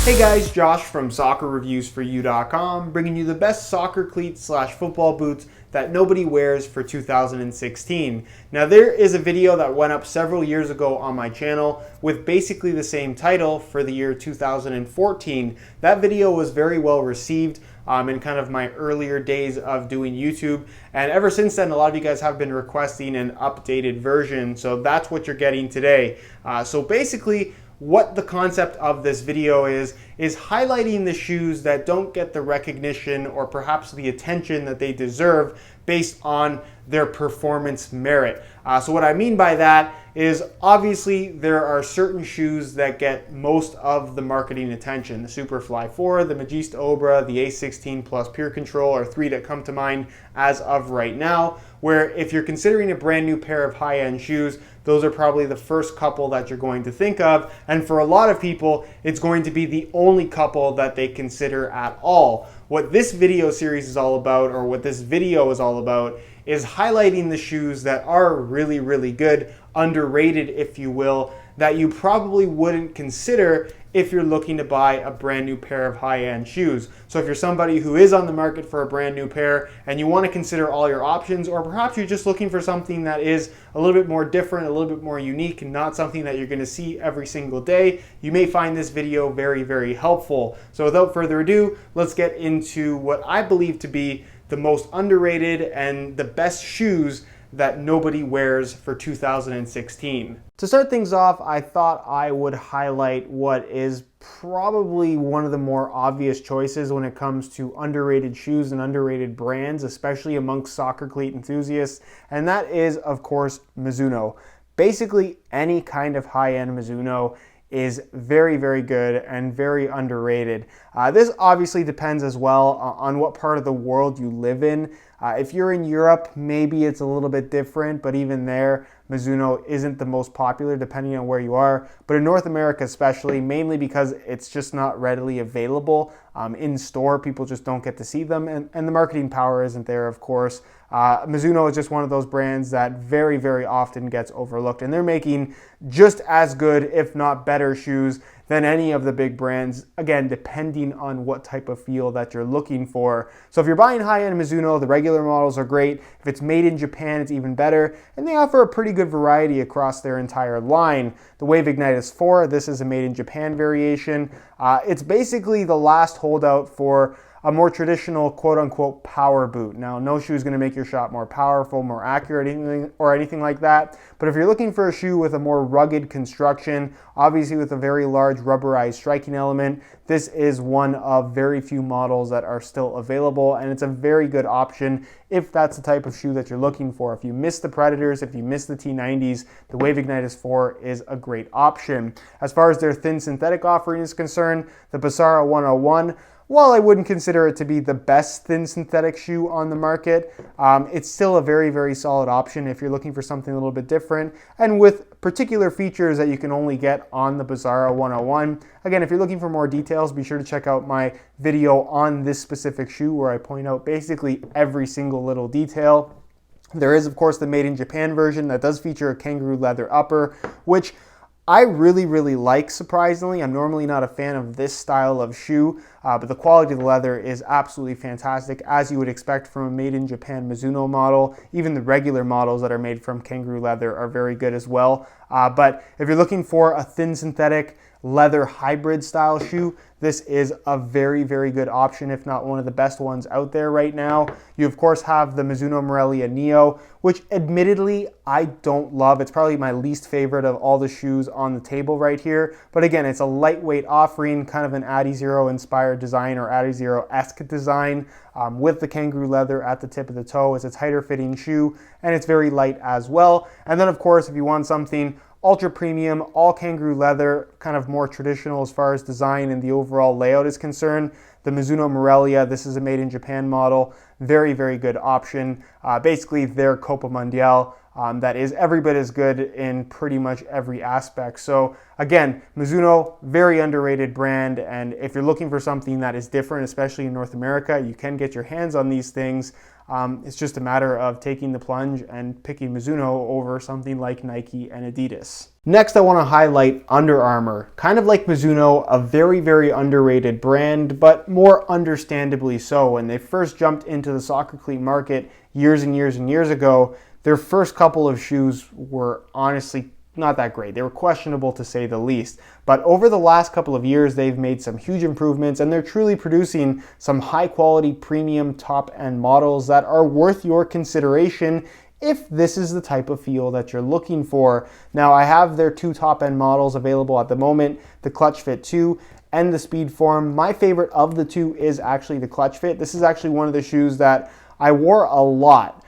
Hey guys, Josh from soccerreviewsforyou.com, bringing you the best soccer cleats / football boots that nobody wears for 2016. Now there is a video that went up several years ago on my channel with basically the same title for the year 2014. That video was very well received in kind of my earlier days of doing YouTube, and ever since then a lot of you guys have been requesting an updated version, so that's what you're getting today. So basically what the concept of this video is highlighting the shoes that don't get the recognition or perhaps the attention that they deserve based on their performance merit. So what I mean by that is obviously there are certain shoes that get most of the marketing attention. The Superfly 4, the Magista Obra, the A16 Plus Pure Control are three that come to mind as of right now, where if you're considering a brand new pair of high-end shoes, those are probably the first couple that you're going to think of, and for a lot of people it's going to be the only couple that they consider at all. What this video series is all about, or what this video is all about, is highlighting the shoes that are really, really good, underrated if you will, that you probably wouldn't consider if you're looking to buy a brand new pair of high-end shoes. So if you're somebody who is on the market for a brand new pair and you want to consider all your options, or perhaps you're just looking for something that is a little bit more different, a little bit more unique, and not something that you're going to see every single day, you may find this video very, very helpful. So without further ado, let's get into what I believe to be the most underrated and the best shoes that nobody wears for 2016. To start things off, I thought I would highlight what is probably one of the more obvious choices when it comes to underrated shoes and underrated brands, especially amongst soccer cleat enthusiasts, and that is, of course, Mizuno. Basically, any kind of high-end Mizuno is very, very good and very underrated. This obviously depends as well on what part of the world you live in. If you're in Europe, maybe it's a little bit different, but even there, Mizuno isn't the most popular depending on where you are. But in North America especially, mainly because it's just not readily available in store, people just don't get to see them, and the marketing power isn't there, of course. Mizuno is just one of those brands that very, very often gets overlooked, and they're making just as good, if not better, shoes than any of the big brands, again, depending on what type of feel that you're looking for. So if you're buying high-end Mizuno, the regular models are great. If it's made in Japan, it's even better, and they offer a pretty good variety across their entire line. The Wave Ignitus 4, this is a made in Japan variation. It's basically the last holdout for a more traditional quote-unquote power boot. Now, no shoe is going to make your shot more powerful, more accurate, or anything like that, but if you're looking for a shoe with a more rugged construction, obviously with a very large rubberized striking element, this is one of very few models that are still available, and it's a very good option if that's the type of shoe that you're looking for. If you miss the Predators, if you miss the T90s, the Wave Ignitus 4 is a great option. As far as their thin synthetic offering is concerned, the Bizzaro 101, while I wouldn't consider it to be the best thin synthetic shoe on the market, it's still a very, very solid option if you're looking for something a little bit different and with particular features that you can only get on the Bizzaro 101. Again, if you're looking for more details, be sure to check out my video on this specific shoe where I point out basically every single little detail. There is, of course, the made in Japan version that does feature a kangaroo leather upper, which I really, really like, surprisingly. I'm normally not a fan of this style of shoe, but the quality of the leather is absolutely fantastic, as you would expect from a made in Japan Mizuno model. Even the regular models that are made from kangaroo leather are very good as well. But if you're looking for a thin synthetic leather hybrid style shoe, this is a very, very good option, if not one of the best ones out there right now. You of course have the Mizuno Morelia Neo, which admittedly I don't love. It's probably my least favorite of all the shoes on the table right here. But again, it's a lightweight offering, kind of an Adizero inspired design or Adizero-esque design with the kangaroo leather at the tip of the toe. It's a tighter fitting shoe and it's very light as well. And then of course, if you want something ultra premium, all kangaroo leather, kind of more traditional as far as design and the overall layout is concerned, the Mizuno Morelia, this is a made in Japan model, very, very good option. Basically their Copa Mundial that is every bit as good in pretty much every aspect. So again, Mizuno, very underrated brand, and if you're looking for something that is different, especially in North America, you can get your hands on these things. It's just a matter of taking the plunge and picking Mizuno over something like Nike and Adidas. Next, I want to highlight Under Armour. Kind of like Mizuno, a very, very underrated brand, but more understandably so. When they first jumped into the soccer cleat market years and years and years ago, their first couple of shoes were honestly not that great. They were questionable to say the least. But over the last couple of years, they've made some huge improvements, and they're truly producing some high quality premium top end models that are worth your consideration if this is the type of feel that you're looking for. Now, I have their two top end models available at the moment, the Clutch Fit 2 and the Speed Form. My favorite of the two is actually the Clutch Fit. This is actually one of the shoes that I wore a lot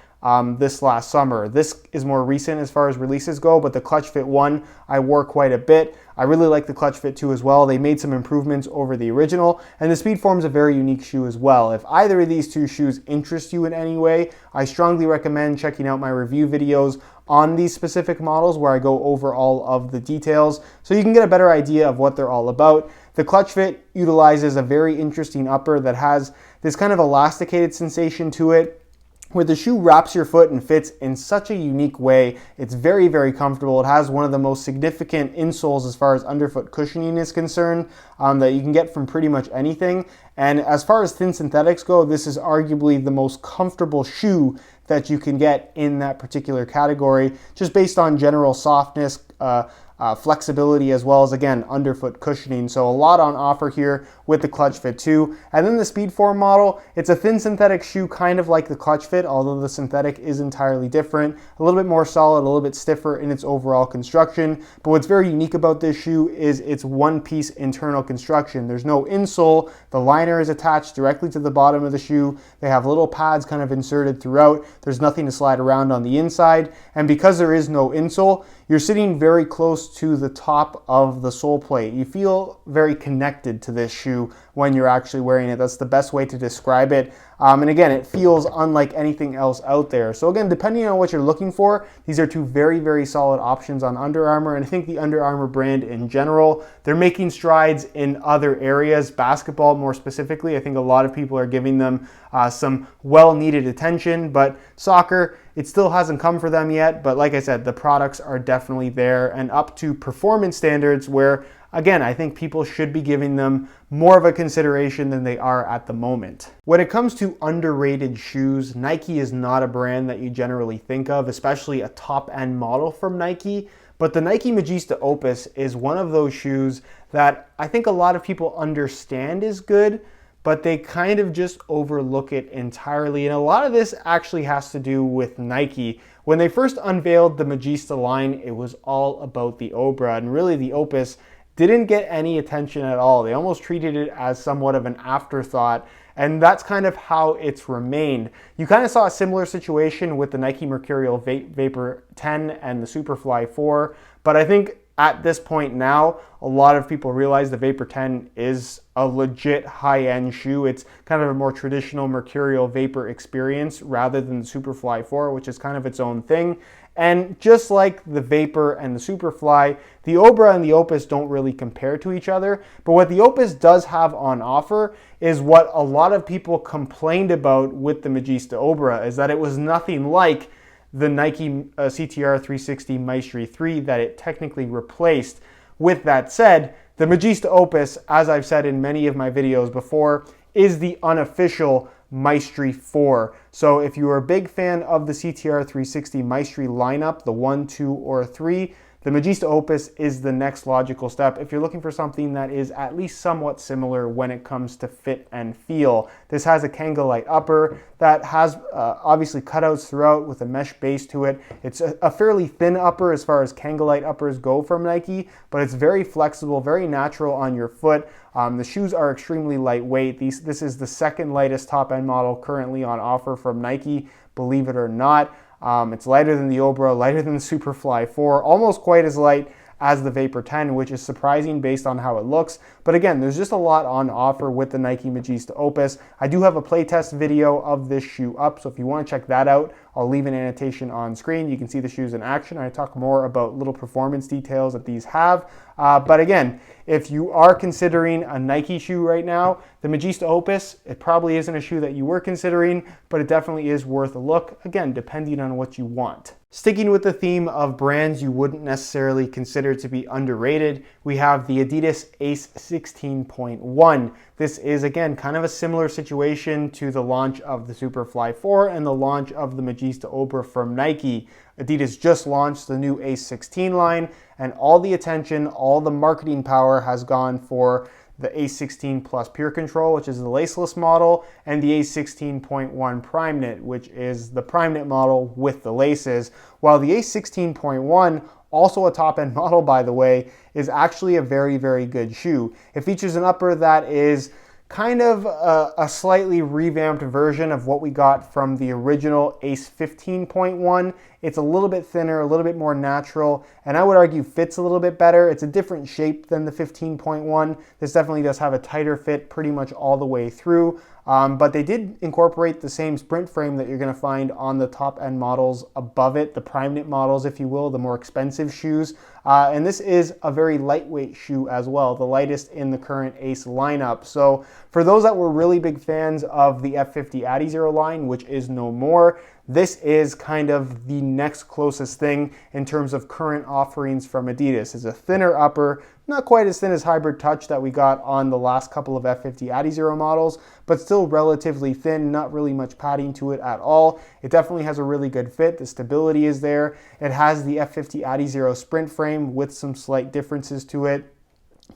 this last summer. This is more recent as far as releases go, but the Clutch Fit 1 I wore quite a bit. I really like the Clutch Fit 2 as well. They made some improvements over the original, and the Speed Form is a very unique shoe as well. If either of these two shoes interest you in any way, I strongly recommend checking out my review videos on these specific models where I go over all of the details so you can get a better idea of what they're all about. The Clutch Fit utilizes a very interesting upper that has this kind of elasticated sensation to it, where the shoe wraps your foot and fits in such a unique way. It's very, very comfortable. It has one of the most significant insoles as far as underfoot cushioning is concerned that you can get from pretty much anything. And as far as thin synthetics go, this is arguably the most comfortable shoe that you can get in that particular category, just based on general softness, flexibility, as well as, again, underfoot cushioning. So a lot on offer here with the Clutch Fit 2. And then the Speed Form model, it's a thin synthetic shoe kind of like the Clutch Fit, although the synthetic is entirely different, a little bit more solid, a little bit stiffer in its overall construction. But what's very unique about this shoe is its one-piece internal construction. There's no insole. The liner is attached directly to the bottom of the shoe. They have little pads kind of inserted throughout. There's nothing to slide around on the inside. And because there is no insole, you're sitting very close to the top of the sole plate. You feel very connected to this shoe when you're actually wearing it. That's the best way to describe it. And again, it feels unlike anything else out there. So again, depending on what you're looking for, these are two very, very solid options on Under Armour. And I think the Under Armour brand in general, they're making strides in other areas, basketball more specifically. I think a lot of people are giving them some well-needed attention, but soccer, it still hasn't come for them yet. But like I said, the products are definitely there and up to performance standards where, again, I think people should be giving them more of a consideration than they are at the moment. When it comes to underrated shoes, Nike is not a brand that you generally think of, especially a top-end model from Nike. But the Nike Magista Opus is one of those shoes that I think a lot of people understand is good, but they kind of just overlook it entirely. And a lot of this actually has to do with Nike. When they first unveiled the Magista line, it was all about the Obra, and really the Opus didn't get any attention at all. They almost treated it as somewhat of an afterthought, and that's kind of how it's remained. You kind of saw a similar situation with the Nike Mercurial Vapor 10 and the Superfly 4, but I think at this point now, a lot of people realize the Vapor 10 is a legit high-end shoe. It's kind of a more traditional Mercurial Vapor experience rather than the Superfly 4, which is kind of its own thing. And just like the Vapor and the Superfly, the Obra and the Opus don't really compare to each other. But what the Opus does have on offer is what a lot of people complained about with the Magista Obra, is that it was nothing like the Nike CTR 360 Maestri 3 that it technically replaced. With that said, the Magista Opus, as I've said in many of my videos before, is the unofficial Maestri 4. So if you are a big fan of the CTR 360 Maestri lineup, the 1, 2, or 3, the Magista Opus is the next logical step if you're looking for something that is at least somewhat similar when it comes to fit and feel. This has a Kanga-lite upper that has obviously cutouts throughout with a mesh base to it. It's a fairly thin upper as far as Kanga-lite uppers go from Nike, but it's very flexible, very natural on your foot. The shoes are extremely lightweight. This is the second lightest top-end model currently on offer from Nike, believe it or not. It's lighter than the Obra, lighter than the Superfly 4, almost quite as light as the Vapor 10, which is surprising based on how it looks. But again, there's just a lot on offer with the Nike Magista Opus. I do have a playtest video of this shoe up, so if you want to check that out, I'll leave an annotation on screen. You can see the shoes in action. I talk more about little performance details that these have. But again, if you are considering a Nike shoe right now, the Magista Opus, it probably isn't a shoe that you were considering, but it definitely is worth a look, again, depending on what you want. Sticking with the theme of brands you wouldn't necessarily consider to be underrated, we have the Adidas Ace 16.1. This is, again, kind of a similar situation to the launch of the Superfly 4 and the launch of the Magista Opera from Nike. Adidas just launched the new Ace 16 line, and all the attention, all the marketing power has gone for the Ace 16 Plus Pure Control, which is the laceless model, and the Ace 16.1 Prime Knit, which is the Prime Knit model with the laces, while the Ace 16.1, also a top-end model by the way, is actually a very, very good shoe. It features an upper that is kind of a slightly revamped version of what we got from the original Ace 15.1. It's a little bit thinner, a little bit more natural, and I would argue fits a little bit better. It's a different shape than the 15.1. This definitely does have a tighter fit pretty much all the way through, but they did incorporate the same sprint frame that you're going to find on the top-end models above it, the Prime Knit models, if you will, the more expensive shoes. And this is a very lightweight shoe as well, the lightest in the current Ace lineup. So for those that were really big fans of the F50 Adizero line, which is no more, this is kind of the next closest thing in terms of current offerings from Adidas. It's a thinner upper, not quite as thin as Hybrid Touch that we got on the last couple of F50 Adizero models, but still relatively thin, not really much padding to it at all. It definitely has a really good fit. The stability is there. It has the F50 Adizero sprint frame with some slight differences to it.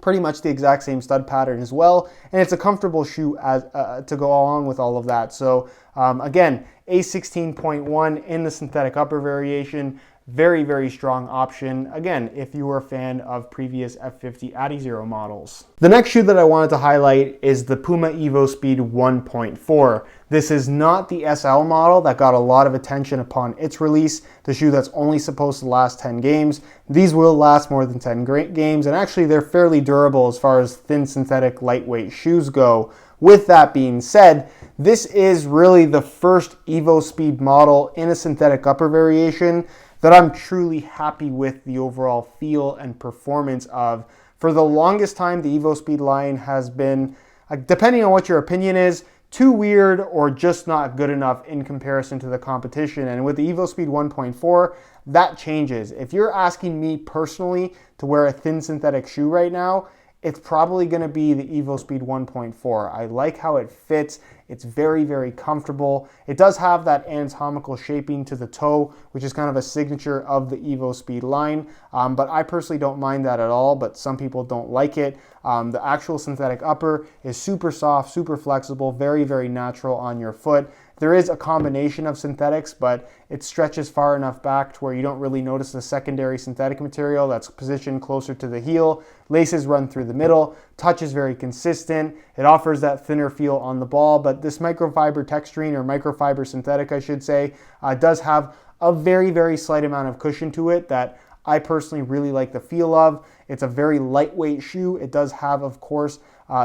Pretty much the exact same stud pattern as well, and it's a comfortable shoe as to go along with all of that. So again, Ace 16.1 in the synthetic upper variation, very, very strong option, again, if you were a fan of previous F50 Adizero models. The next shoe that I wanted to highlight is the Puma Evo Speed 1.4. This is not the SL model that got a lot of attention upon its release, the shoe that's only supposed to last 10 games. These will last more than 10 games, and actually they're fairly durable as far as thin synthetic lightweight shoes go. With that being said, this is really the first Evo Speed model in a synthetic upper variation that I'm truly happy with the overall feel and performance of. For the longest time, the Evo Speed line has been, depending on what your opinion is, too weird or just not good enough in comparison to the competition. And with the Evo Speed 1.4, that changes. If you're asking me personally to wear a thin synthetic shoe right now, it's probably going to be the Evo Speed 1.4. I like how it fits. It's very, very comfortable. It does have that anatomical shaping to the toe, which is kind of a signature of the Evo Speed line, but I personally don't mind that at all, but some people don't like it. The actual synthetic upper is super soft, super flexible, very, very natural on your foot. There is a combination of synthetics, but it stretches far enough back to where you don't really notice the secondary synthetic material that's positioned closer to the heel. Laces run through the middle. Touch is very consistent. It offers that thinner feel on the ball, but this microfiber texturing, or microfiber synthetic, I should say, does have a very, very slight amount of cushion to it that I personally really like the feel of. It's a very lightweight shoe. It does have, of course,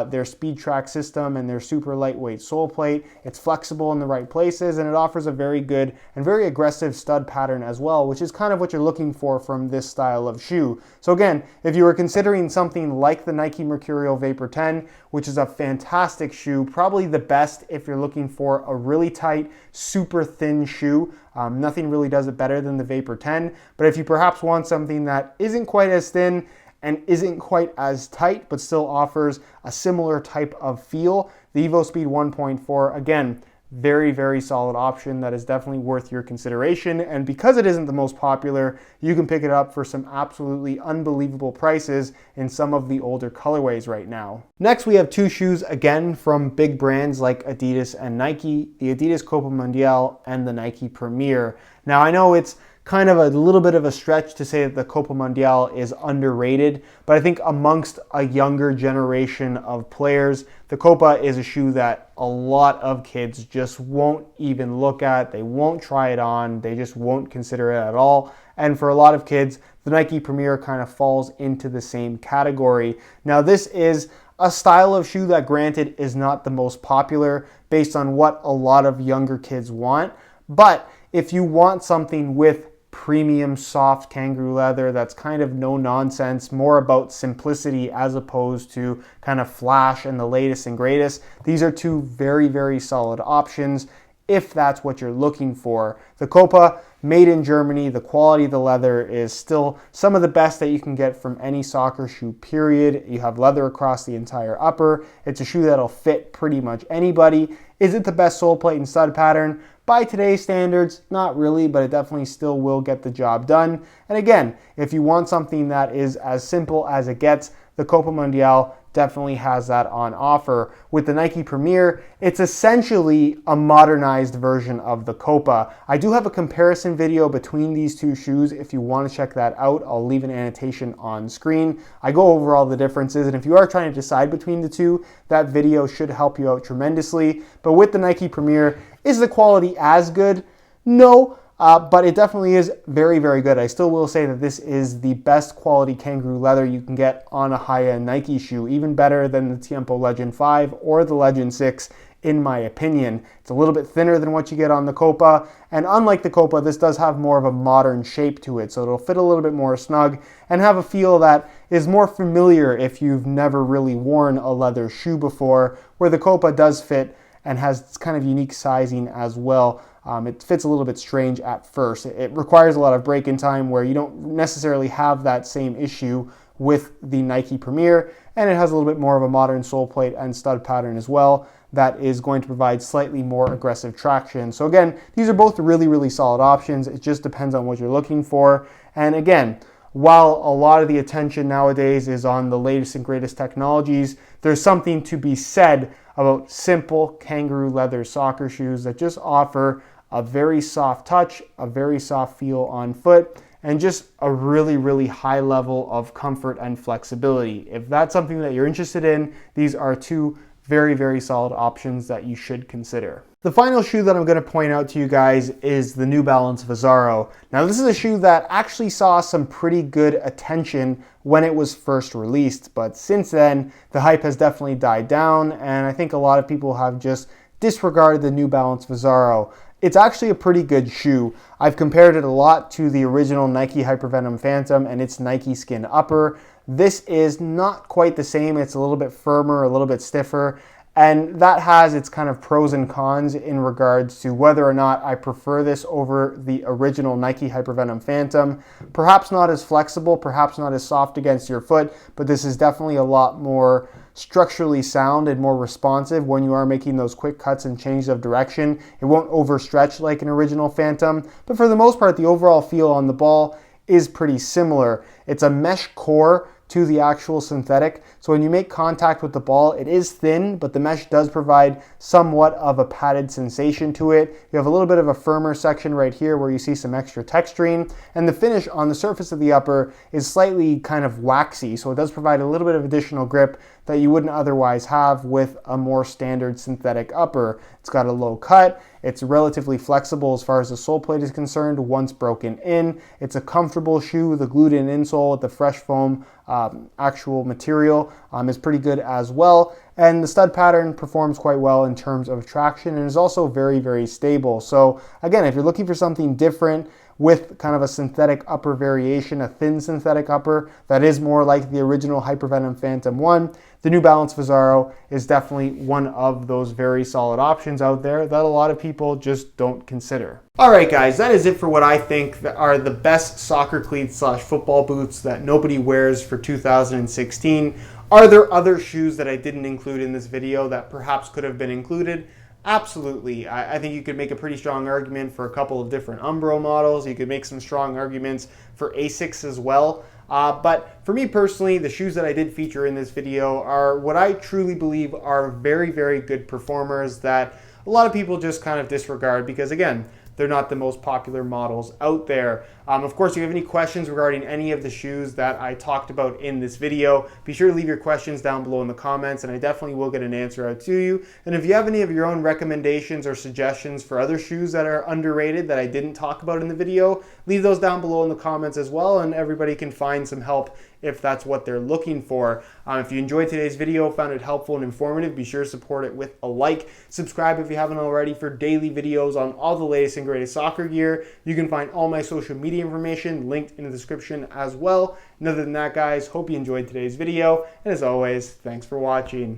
their speed track system and their super lightweight sole plate. It's flexible in the right places, and it offers a very good and very aggressive stud pattern as well, which is kind of what you're looking for from this style of shoe. So again, if you were considering something like the Nike Mercurial Vapor 10, which is a fantastic shoe, probably the best if you're looking for a really tight, super thin shoe. Nothing really does it better than the Vapor 10, but if you perhaps want something that isn't quite as thin and isn't quite as tight, but still offers a similar type of feel, the Evo Speed 1.4, again, very, very solid option that is definitely worth your consideration. And because it isn't the most popular, you can pick it up for some absolutely unbelievable prices in some of the older colorways right now. Next, we have two shoes, again, from big brands like Adidas and Nike, the Adidas Copa Mundial and the Nike Premier. Now, I know it's kind of a little bit of a stretch to say that the Copa Mundial is underrated, but I think amongst a younger generation of players, the Copa is a shoe that a lot of kids just won't even look at. They won't try it on. They just won't consider it at all. and for a lot of kids, the Nike Premier kind of falls into the same category. Now, this is a style of shoe that, granted, is not the most popular based on what a lot of younger kids want, but if you want something with premium soft kangaroo leather that's kind of no nonsense, more about simplicity as opposed to kind of flash and the latest and greatest, these are two very, very solid options if that's what you're looking for. The Copa, made in Germany, the quality of the leather is still some of the best that you can get from any soccer shoe, period. You have leather across the entire upper. It's a shoe that'll fit pretty much anybody. Is it the best sole plate and stud pattern? By today's standards, not really, but it definitely still will get the job done. And again, if you want something that is as simple as it gets, the Copa Mundial definitely has that on offer. With the Nike Premier, it's essentially a modernized version of the Copa. I do have a comparison video between these two shoes. If you want to check that out, I'll leave an annotation on screen. I go over all the differences, and if you are trying to decide between the two, that video should help you out tremendously. But with the Nike Premier, is the quality as good? No. But it definitely is very, very good. I still will say that this is the best quality kangaroo leather you can get on a high-end Nike shoe, even better than the Tiempo Legend 5 or the Legend 6, in my opinion. It's a little bit thinner than what you get on the Copa, and unlike the Copa, this does have more of a modern shape to it, so it'll fit a little bit more snug and have a feel that is more familiar if you've never really worn a leather shoe before, where the Copa does fit and has kind of unique sizing as well. It fits a little bit strange at first. It requires a lot of break-in time where you don't necessarily have that same issue with the Nike Premier, and it has a little bit more of a modern sole plate and stud pattern as well that is going to provide slightly more aggressive traction. So again, these are both really, really solid options. It just depends on what you're looking for. And again, while a lot of the attention nowadays is on the latest and greatest technologies, there's something to be said about simple kangaroo leather soccer shoes that just offer a very soft touch, a very soft feel on foot, and just a really, really high level of comfort and flexibility. If that's something that you're interested in, these are two very, very solid options that you should consider. The final shoe that I'm going to point out to you guys is the New Balance Bizzaro. Now, this is a shoe that actually saw some pretty good attention when it was first released, but since then, the hype has definitely died down, and I think a lot of people have just disregarded the New Balance Bizzaro. It's actually a pretty good shoe. I've compared it a lot to the original Nike Hypervenom Phantom and its Nike Skin upper. This is not quite the same. It's a little bit firmer, a little bit stiffer, and that has its kind of pros and cons in regards to whether or not I prefer this over the original Nike Hypervenom Phantom. Perhaps not as flexible, perhaps not as soft against your foot, but this is definitely a lot more structurally sound and more responsive when you are making those quick cuts and changes of direction. It won't overstretch like an original Phantom, but for the most part, the overall feel on the ball is pretty similar. It's a mesh core to the actual synthetic, so when you make contact with the ball, it is thin, but the mesh does provide somewhat of a padded sensation to it. You have a little bit of a firmer section right here where you see some extra texturing, and the finish on the surface of the upper is slightly kind of waxy, so it does provide a little bit of additional grip that you wouldn't otherwise have with a more standard synthetic upper. It's got a low cut, it's relatively flexible as far as the sole plate is concerned once broken in. It's a comfortable shoe. The glued-in insole with the fresh foam actual material is pretty good as well. And the stud pattern performs quite well in terms of traction and is also very, very stable. So again, if you're looking for something different with kind of a synthetic upper variation, a thin synthetic upper that is more like the original Hypervenom Phantom 1, the New Balance Bizzaro is definitely one of those very solid options out there that a lot of people just don't consider. All right, guys, that is it for what I think that are the best soccer cleats slash football boots that nobody wears for 2016. Are there other shoes that I didn't include in this video that perhaps could have been included? Absolutely. I think you could make a pretty strong argument for a couple of different Umbro models. You could make some strong arguments for Asics as well. But for me personally, the shoes that I did feature in this video are what I truly believe are very, very good performers that a lot of people just kind of disregard because, again, they're not the most popular models out there. Of course, if you have any questions regarding any of the shoes that I talked about in this video, be sure to leave your questions down below in the comments, and I definitely will get an answer out to you. And if you have any of your own recommendations or suggestions for other shoes that are underrated that I didn't talk about in the video, leave those down below in the comments as well, and everybody can find some help if that's what they're looking for. If you enjoyed today's video, found it helpful and informative, be sure to support it with a like. Subscribe if you haven't already for daily videos on all the latest and greatest soccer gear. You can find all my social media information linked in the description as well. And other than that, guys, hope you enjoyed today's video. And as always, thanks for watching.